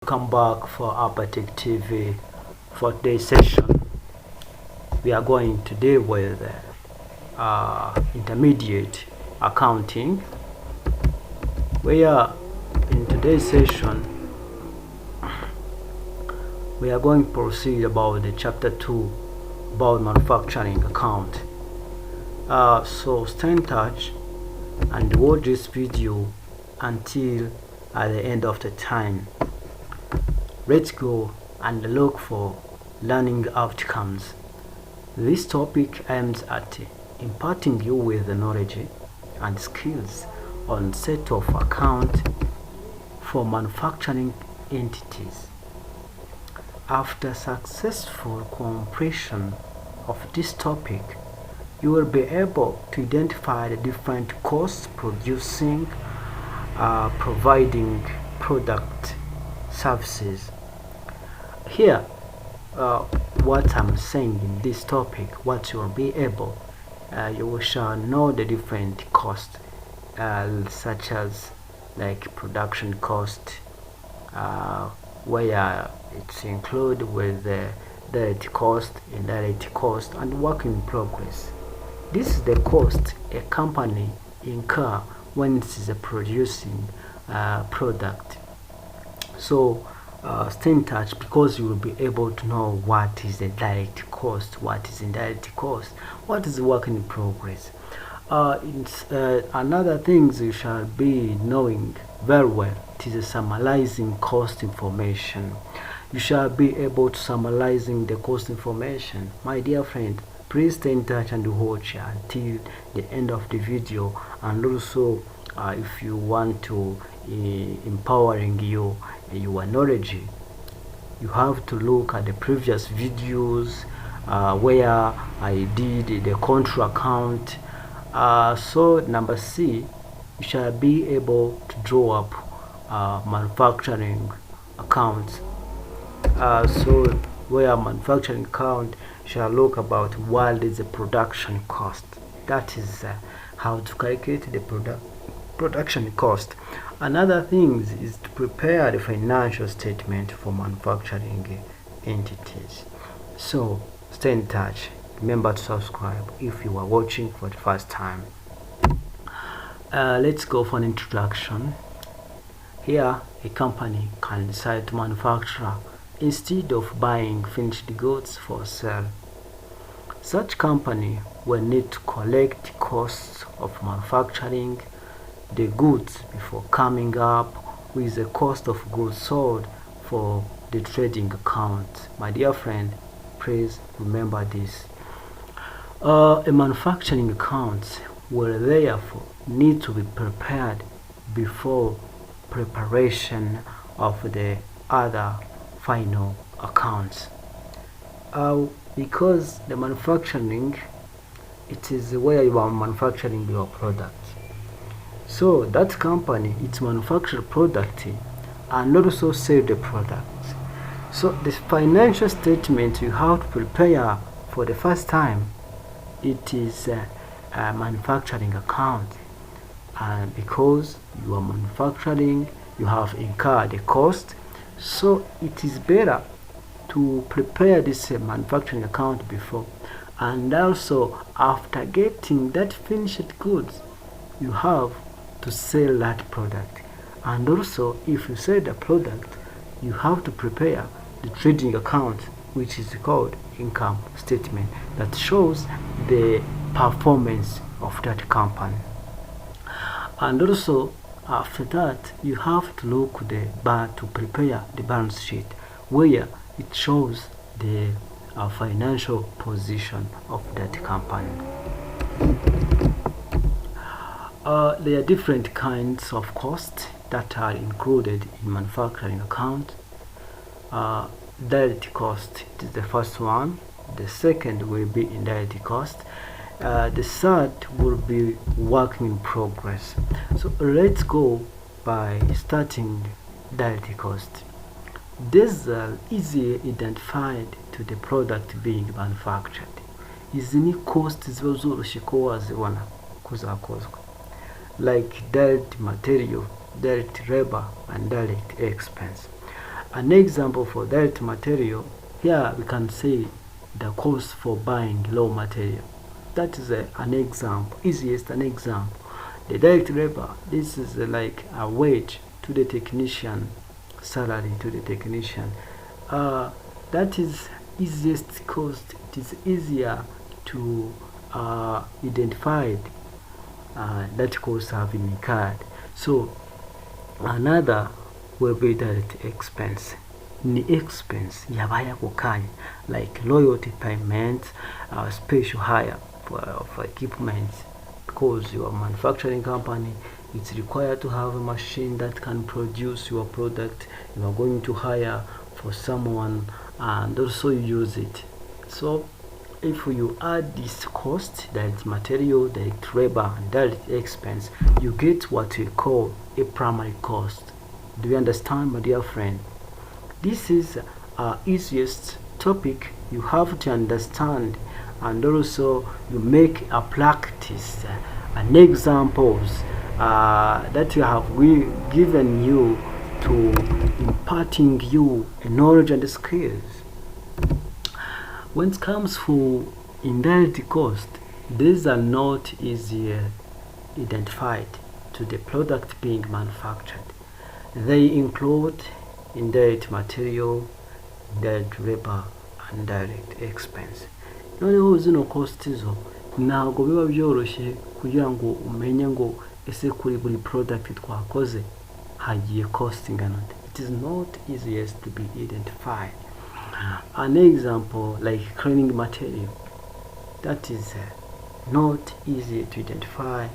Welcome back for Apatech TV. For today's session, we are going to deal with intermediate accounting, where in today's session we are going to proceed about the chapter 2 about manufacturing account. So stay in touch and watch this video until at the end of the time. Let's go and look for learning outcomes. This topic aims at imparting you with the knowledge and skills on set of account for manufacturing entities. After successful completion of this topic, you will be able to identify the different costs producing, providing product services. Here, what I'm saying in this topic, what you will be able, you shall know the different costs, such as like production cost, where it's included with the direct cost, indirect cost, and work in progress. This is the cost a company incur when it is producing product. So stay in touch, because you will be able to know what is the direct cost, what is indirect cost, what is work in progress. Another things you shall be knowing very well, it is summarizing cost information. You shall be able to summarizing the cost information. My dear friend, please stay in touch and watch until the end of the video. And also if you want to empowering your knowledge, you have to look at the previous videos where I did the control account. So number C, you shall be able to draw up manufacturing accounts. So where manufacturing account shall look about what is the production cost. That is how to calculate the production cost. Another thing is to prepare the financial statement for manufacturing entities. So stay in touch. Remember to subscribe if you are watching for the first time. Let's go for an introduction. Here, a company can decide to manufacture instead of buying finished goods for sale. Such company will need to collect costs of manufacturing the goods before coming up with the cost of goods sold for the trading account. My dear friend, please remember this. A manufacturing account will therefore need to be prepared before preparation of the other final accounts, because the manufacturing, it is where you are manufacturing your product. So that company, it's manufacture product and also sell the product. So this financial statement you have to prepare for the first time, it is a manufacturing account, and because you are manufacturing, you have incurred the cost. So it is better to prepare this manufacturing account before, and also after getting that finished goods, you have to sell that product. And also if you sell the product, you have to prepare the trading account, which is called income statement, that shows the performance of that company. And also after that, you have to look the to prepare the balance sheet, where it shows the financial position of that company. There are different kinds of costs that are included in manufacturing account. Direct cost is the first one. The second will be indirect cost. The third will be work in progress. So let's go by starting direct cost. These are easily identified to the product being manufactured. Izi ni cost ziba zoroshye ko wazibona ko zakozwe, like direct material, direct labor, and direct expense. An example for direct material, here we can say the cost for buying raw material. That is an example, easiest an example. The direct labor, this is like a wage to the technician, salary to the technician. That is easiest cost. It is easier to identify that costs have been incurred. So another will be direct expense. Ni expense yabaya kukanya, like loyalty payments, special hire for equipment, because you are a manufacturing company. It's required to have a machine that can produce your product. You are going to hire for someone and also use it. So if you add this cost, direct material, direct labor, and direct expense, you get what we call a primary cost. Do you understand, my dear friend? This is our easiest topic you have to understand, and also you make a practice and examples that you have given you to imparting you knowledge and skills. When it comes to indirect cost, these are not easily identified to the product being manufactured. They include indirect material, indirect labor, and direct expense. Noneho zino cost zo ntabwo biba byoroshye kugira ngo umenye ngo ese kuri buri product twakoze hagiye cost ingana. It is not easiest to be identified. An example like cleaning material, that is not easy to identify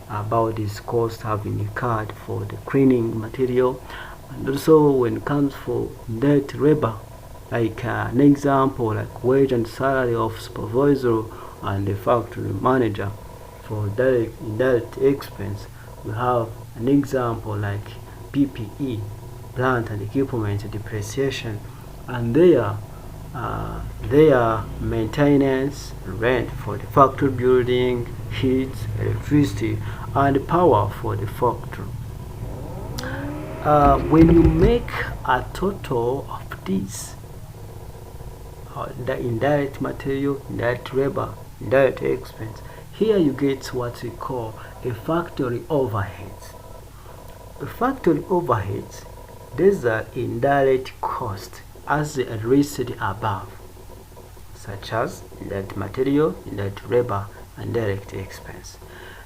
about this cost having incurred for the cleaning material. And also when it comes for indirect labor, like an example like wage and salary of supervisor and the factory manager. For indirect expense, we have an example like PPE, plant and equipment depreciation, and their maintenance, rent for the factory building, heat, electricity, and power for the factory. When you make a total of these, the indirect material, indirect labor, indirect expense, here you get what we call a factory overheads. A factory overheads, these are indirect costs as listed above, such as indirect material, indirect labor, and direct expense.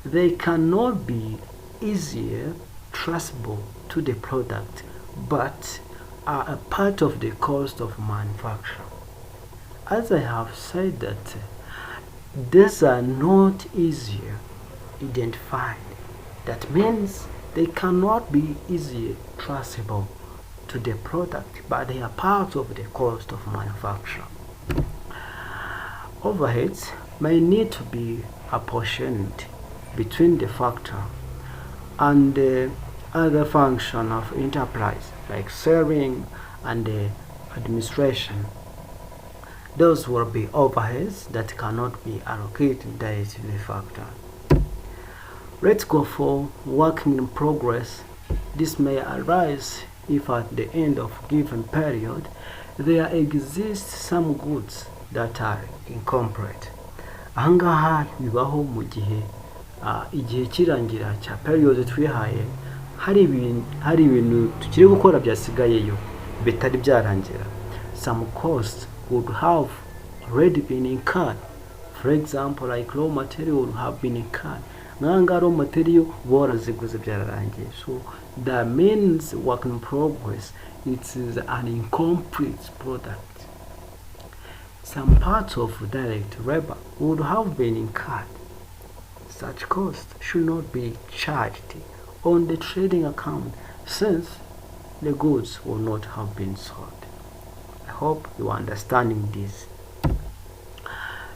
They cannot be easier traceable to the product, but are a part of the cost of manufacture. As I have said that these are not easier identified. That means they cannot be easily traceable to the product, but they are part of the cost of manufacture. Overheads may need to be apportioned between the factor and the other function of enterprise, like selling and administration. Those will be overheads that cannot be allocated directly to the factor. Let's go for working in progress. This may arise if at the end of a given period there exists some goods that are incomplete. Ahangaha bibaho mu gihe igihe kirangira cya period twihaye hari ibintu tukiri gukora byasigayeyo bitari byarangira. Some costs would have already been incurred. For example, like raw material would have been incurred. Nanga raw material boraziguze byararangiye. So that means work in progress. It is an incomplete product. Some parts of direct labor would have been incurred. Such costs should not be charged on the trading account since the goods will not have been sold. I hope you are understanding this.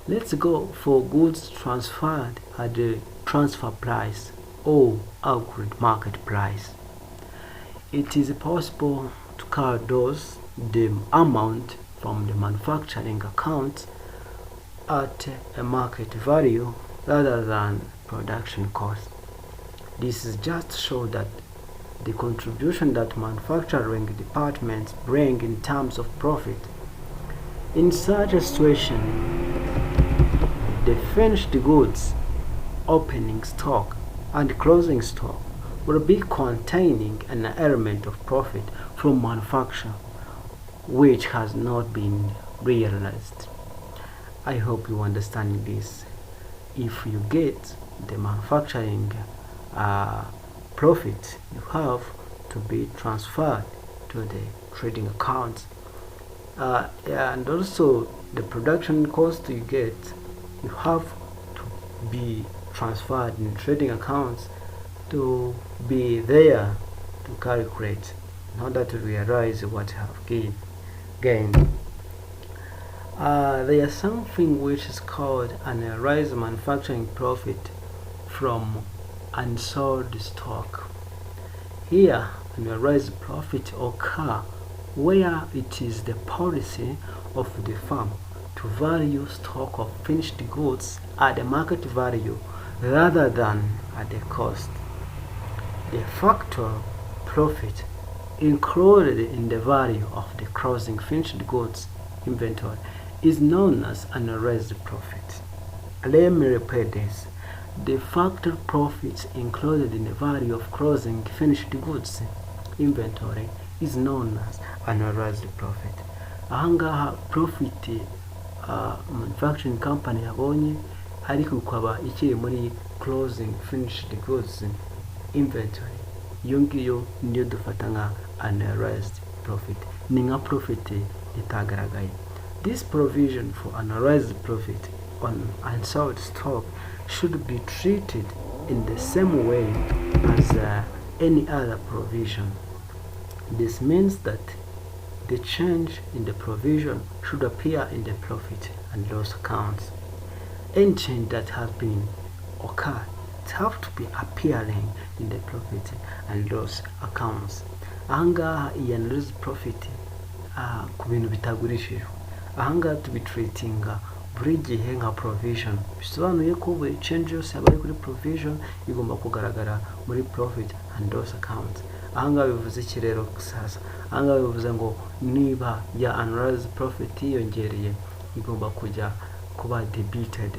Let's go for goods transferred at the transfer price or agreed market price. It is possible to carry the amount from the manufacturing account at a market value rather than production cost. This is just to show that the contribution that manufacturing departments bring in terms of profit. In such a situation, the finished goods opening stock and closing stock will be containing an element of profit from manufacture which has not been realized. I hope you understand this. If you get the manufacturing profit, you have to be transferred to the trading account, and also the production cost you get, you have to be transferred in trading accounts to be there to calculate in order to realize what you have gained. There is something which is called unrealized manufacturing profit from unsold stock. Here, unrealized profit occur where it is the policy of the firm to value stock of finished goods at the market value rather than at the cost. The factor profit included in the value of the closing finished goods inventory is known as unrealized profit. Let me repeat this. The factor profit included in the value of closing finished goods inventory is known as unrealized profit. Ahangaha profit manufacturing company yabonye ariko ukaba ikiri muri closing finished goods inventory, iyo ngiyo niyo dufata nka unrealized profit, ni nka profit itagaragaye. This provision for unrealized profit on unsold stock should be treated in the same way as any other provision. This means that the change in the provision should appear in the profit and loss accounts. Any change that has been occurred have to be appearing in the profit and loss accounts. Ahangaha iyi unrealized profit ku bintu bitagurishijwe, ahangaha tubitreatinga buri gihe nka provision, bisobanuye ko buri change yose yabaye kuri provision igomba kugaragara muri profit and loss account. Ahangaha bivuze iki rero sasa? Ahangaha bivuze ngo niba ya unrealized profit yiyongereye igomba kujya kuba debited,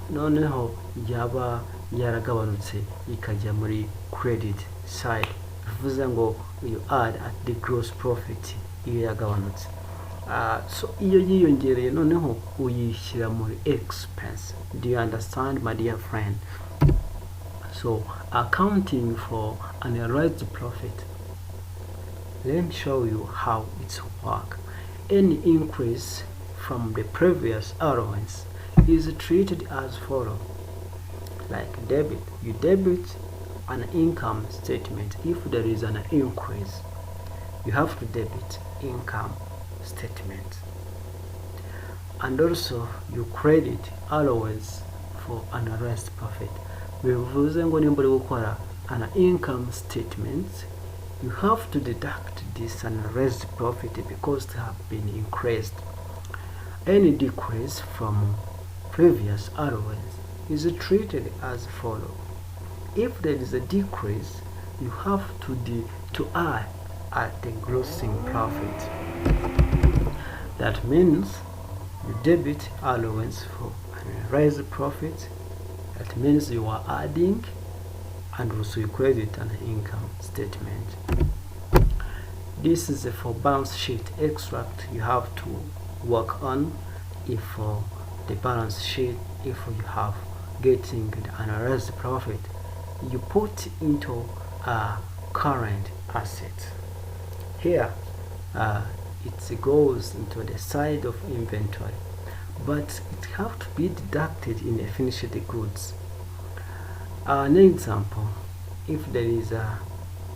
noneho yaba yaragabanutse ikajya muri credit side, bivuze ngo you add at the gross profit iyo yagabanutse. So iyo yiyongereye noneho uyishyira muri expense. Do you understand, my dear friend? So accounting for unrealized profit, let me show you how it's work. Any increase from the previous allowance is treated as follows. Like debit, you debit an income statement. If there is an increase, you have to debit income statement, and also you credit allowance for unrealized profit. Bivuze ngo nimba uri gukora an income statement, you have to deduct this unrealized profit because they have been increased. Any decrease from previous allowance is treated as follows. If there is a decrease, you have to add at the grossing profit. That means you debit allowance for unrealized profit. That means you are adding, and also you credit an income statement. This is a for balance sheet extract you have to work on. If for the balance sheet, if you have getting the unrealized profit, you put into a current asset. Here it goes into the side of inventory, but it have to be deducted in the finished goods. An example, if there is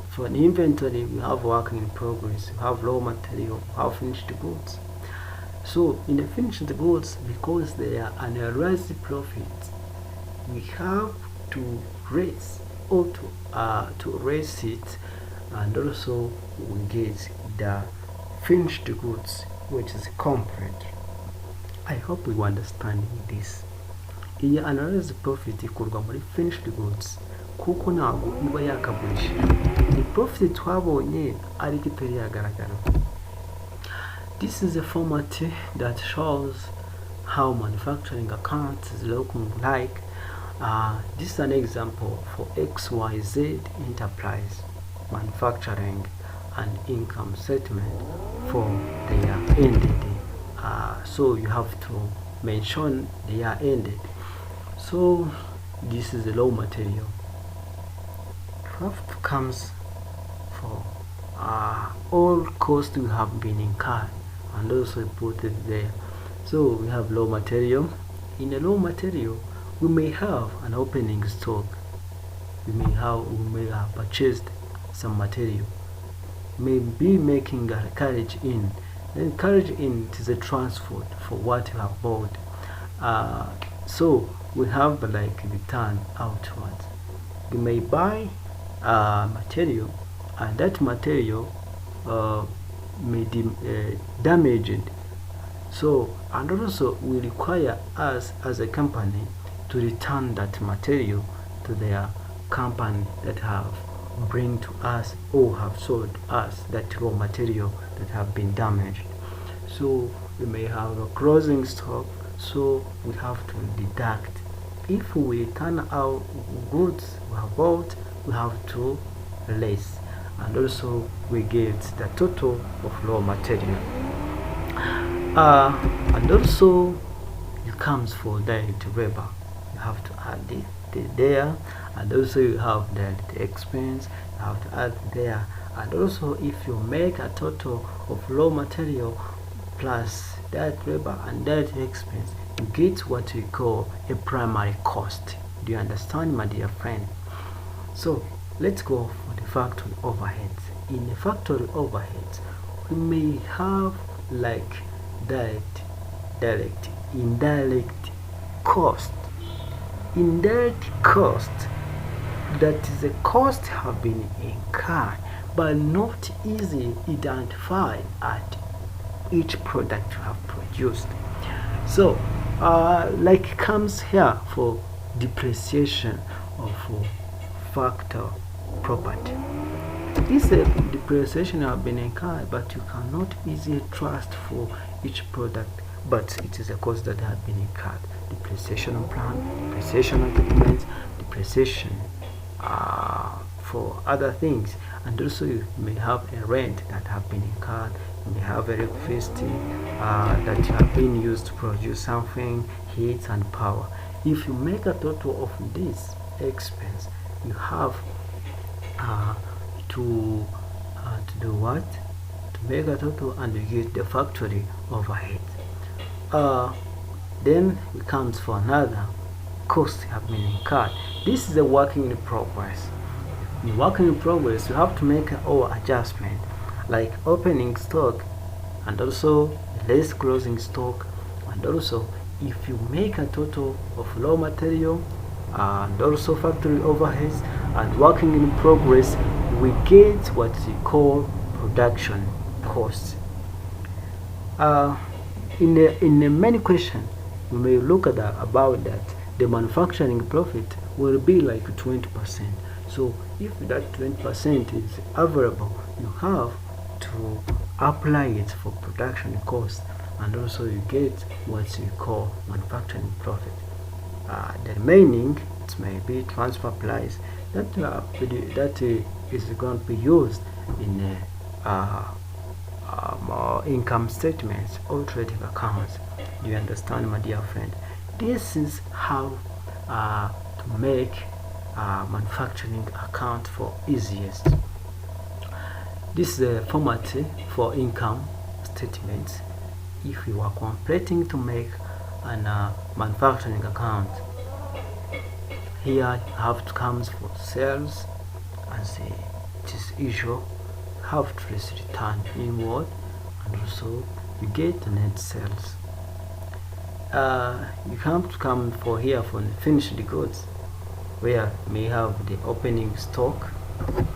for an inventory, we have work in progress, we have raw material, we have finished goods. So in the finished goods, because they are unrealized profits, we have to raise or to raise it, and also we get the finished goods, which is complete. I hope you understand this. Iyi unrealized profit ikurwa muri finished goods kuko ntabwo iba yakagurishije, ni profit twabonye ariko itari yagaragara. This is a format that shows how manufacturing accounts is looking like. This is an example for XYZ enterprise manufacturing and income statement for the year ended. So you have to mention the year ended. So this is the raw material. Profit comes for all costs we have been incurred and also put it there. So we have raw material. In a raw material, we may have an opening stock. We may have purchased some material. May be making a carriage in. Then carriage in is a transport for what you have bought. So we have like return outwards. You may buy material, and that material may damage it. So, and also we require us as a company to return that material to their company that have bring to us or have sold us that raw material that have been damaged. So we may have a closing stock, so we have to deduct. If we return our goods we have bought, we have to less, and also we get the total of raw material. And also it comes for direct labor. You have to add it there, and also you have the expense, you have to add there. And also if you make a total of raw material plus direct labor and direct expense, you get what we call a primary cost. Do you understand, my dear friend? So let's go for the factory overheads. In the factory overheads, we may have like direct, indirect cost. Indirect cost, that is a cost have been incurred but not easily identified at each product you have produced. So like comes here for depreciation of factor property. This depreciation have been incurred, but you cannot easily trust for each product, but it is a cost that have been incurred. Depreciation on plan, depreciation on equipment, depreciation for other things, and also you may have a rent that have been incurred. You may have electricity that have been used to produce something, heat and power. If you make a total of this expense, you have to do what? To make a total, and you get the factory overhead. Then it comes for another cost have been incurred. This is a working in progress. In working in progress, you have to make all adjustment, like opening stock, and also less closing stock, and also if you make a total of raw material and also factory overheads and working in progress, we get what we call production costs. In the many questions we may look at about that, the manufacturing profit will be like 20%. So if that 20% is available, you have to apply it for production cost, and also you get what you call manufacturing profit. The remaining, it may be transfer price that is going to be used in income statements or trading accounts. Do you understand, my dear friend? This is how to make manufacturing account for easiest. This is a format for income statements. If you are completing to make an manufacturing account, here you have to come for sales, as it is usual. You have to return inward, and also you get the net sales. You have to come for here for the finished goods, where you may have the opening stock,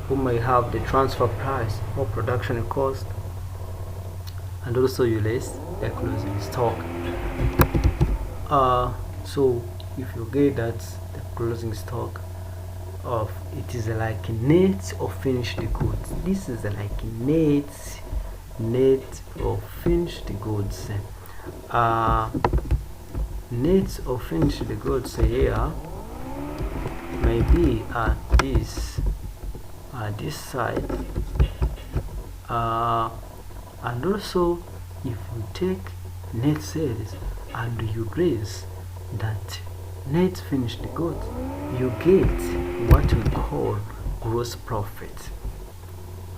who may have the transfer price or production cost, and also you list the closing stock. So if you get that the closing stock, of, it is like net of finished goods. This is like net of finished goods. Net of finished goods here maybe at this side, and also if you take net sales and you raise that net finished goods, you get what we call gross profit.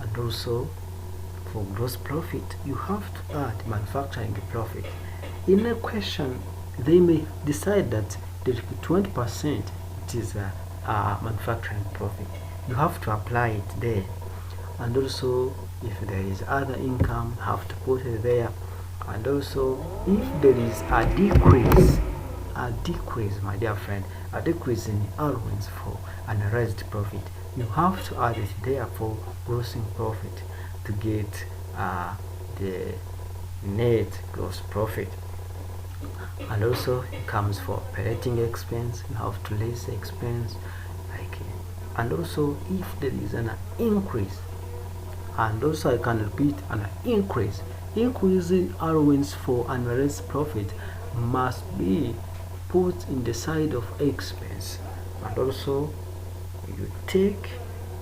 And also for gross profit you have to add manufacturing profit. In a question they may decide that the 20% it is a manufacturing profit. You have to apply it there, and also if there is other income you have to put it there, and also if there is a decrease, my dear friend, a decrease in allowance for unrealized profit, you have to add it there for grossing profit to get the net gross profit. And also it comes for operating expense, you have to less expense, like, and also if there is an increase, and also I can repeat, an increase in allowance for unrealized profit must be put in the side of expense, and also you take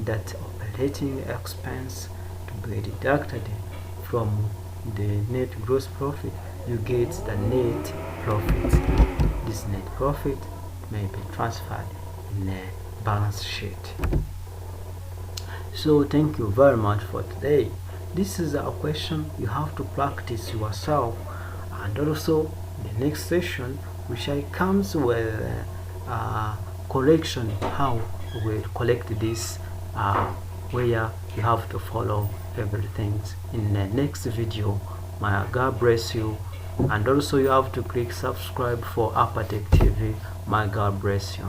that operating expense to be deducted from the net gross profit, you get the net profit. This net profit may be transferred in a balance sheet. So thank you very much for today. This is a question you have to practice yourself, and also the next session we shall comes with correction how we collect this, where you have to follow everything in the next video. My God bless you, and also you have to click subscribe for Acca TV. My God bless you.